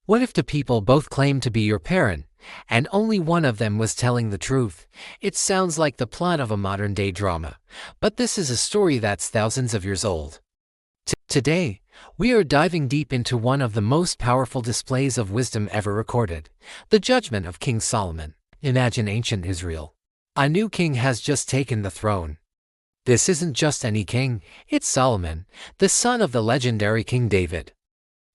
What if two people both claimed to be your parent, and only one of them was telling the truth? It sounds like the plot of a modern-day drama, but this is a story that's thousands of years old. Today, we are diving deep into one of the most powerful displays of wisdom ever recorded, the judgment of King Solomon. Imagine ancient Israel. A new king has just taken the throne. This isn't just any king, it's Solomon, the son of the legendary King David.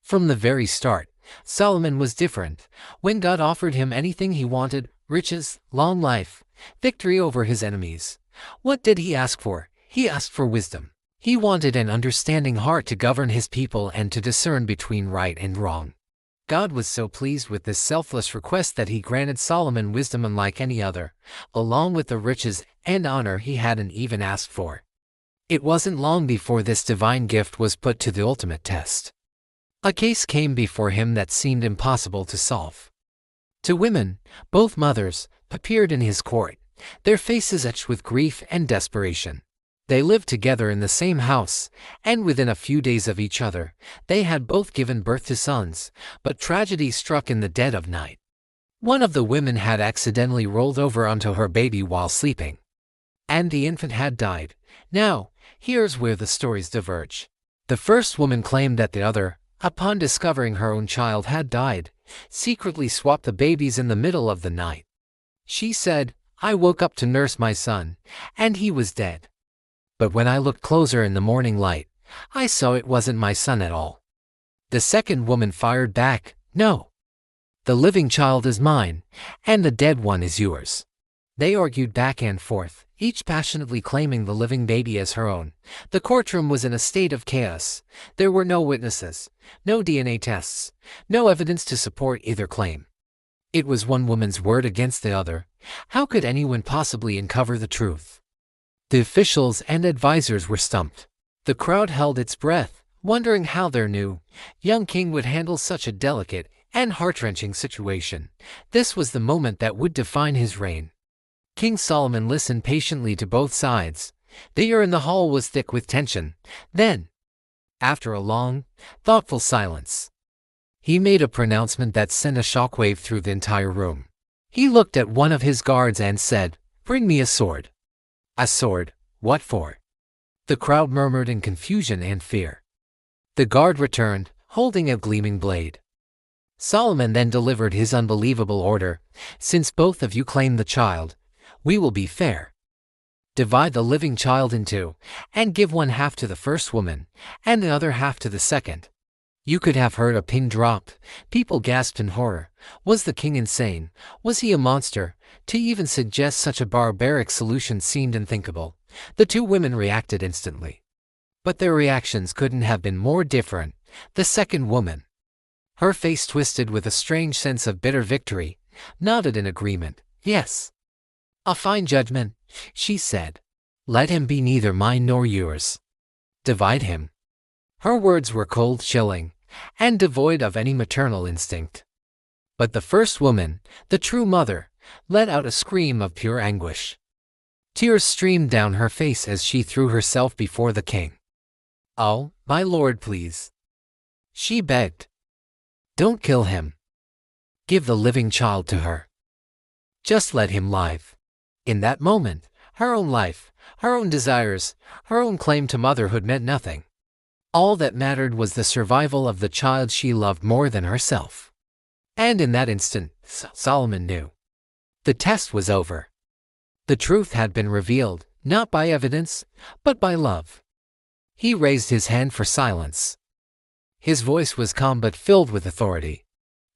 From the very start, Solomon was different. When God offered him anything he wanted, riches, long life, victory over his enemies, what did he ask for? He asked for wisdom. He wanted an understanding heart to govern his people and to discern between right and wrong. God was so pleased with this selfless request that he granted Solomon wisdom unlike any other, along with the riches and honor he hadn't even asked for. It wasn't long before this divine gift was put to the ultimate test. A case came before him that seemed impossible to solve. Two women, both mothers, appeared in his court, their faces etched with grief and desperation. They lived together in the same house, and within a few days of each other, they had both given birth to sons, but tragedy struck in the dead of night. One of the women had accidentally rolled over onto her baby while sleeping, and the infant had died. Now, here's where the stories diverge. The first woman claimed that the other, upon discovering her own child had died, secretly swapped the babies in the middle of the night. She said, "I woke up to nurse my son, and he was dead. But when I looked closer in the morning light, I saw it wasn't my son at all." The second woman fired back, "No. The living child is mine, and the dead one is yours." They argued back and forth, each passionately claiming the living baby as her own. The courtroom was in a state of chaos. There were no witnesses, no DNA tests, no evidence to support either claim. It was one woman's word against the other. How could anyone possibly uncover the truth? The officials and advisors were stumped. The crowd held its breath, wondering how their new, young king would handle such a delicate and heart-wrenching situation. This was the moment that would define his reign. King Solomon listened patiently to both sides. The air in the hall was thick with tension. Then, after a long, thoughtful silence, he made a pronouncement that sent a shockwave through the entire room. He looked at one of his guards and said, "Bring me a sword." "A sword? What for?" The crowd murmured in confusion and fear. The guard returned, holding a gleaming blade. Solomon then delivered his unbelievable order, "Since both of you claim the child, we will be fair. Divide the living child in two, and give one half to the first woman, and the other half to the second." You could have heard a pin drop. People gasped in horror. Was the king insane? Was he a monster? To even suggest such a barbaric solution seemed unthinkable. The two women reacted instantly. But their reactions couldn't have been more different. The second woman, her face twisted with a strange sense of bitter victory, nodded in agreement. "Yes. A fine judgment," she said. "Let him be neither mine nor yours. Divide him." Her words were cold, chilling, and devoid of any maternal instinct. But the first woman, the true mother, let out a scream of pure anguish. Tears streamed down her face as she threw herself before the king. "Oh, my lord, please," she begged. "Don't kill him. Give the living child to her. Just let him live." In that moment, her own life, her own desires, her own claim to motherhood meant nothing. All that mattered was the survival of the child she loved more than herself. And in that instant, Solomon knew. The test was over. The truth had been revealed, not by evidence, but by love. He raised his hand for silence. His voice was calm but filled with authority.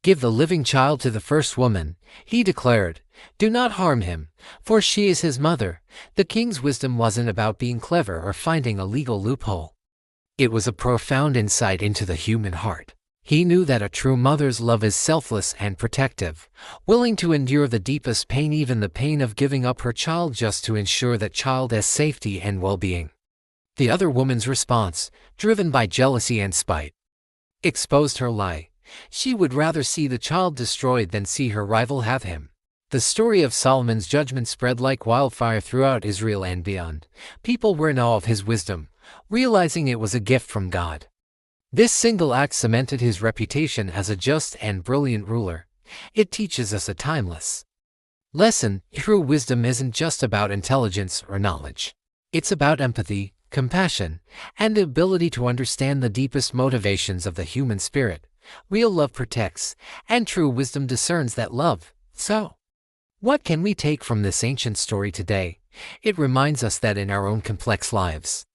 "Give the living child to the first woman," he declared. "Do not harm him, for she is his mother." The king's wisdom wasn't about being clever or finding a legal loophole. It was a profound insight into the human heart. He knew that a true mother's love is selfless and protective, willing to endure the deepest pain, even the pain of giving up her child just to ensure that child has safety and well-being. The other woman's response, driven by jealousy and spite, exposed her lie. She would rather see the child destroyed than see her rival have him. The story of Solomon's judgment spread like wildfire throughout Israel and beyond. People were in awe of his wisdom, realizing it was a gift from God. This single act cemented his reputation as a just and brilliant ruler. It teaches us a timeless lesson. True wisdom isn't just about intelligence or knowledge. It's about empathy, compassion, and the ability to understand the deepest motivations of the human spirit. Real love protects, and true wisdom discerns that love. So, what can we take from this ancient story today? It reminds us that in our own complex lives,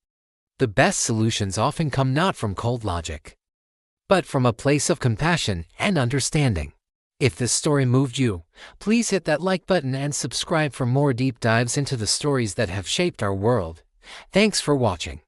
the best solutions often come not from cold logic, but from a place of compassion and understanding. If this story moved you, please hit that like button and subscribe for more deep dives into the stories that have shaped our world. Thanks for watching.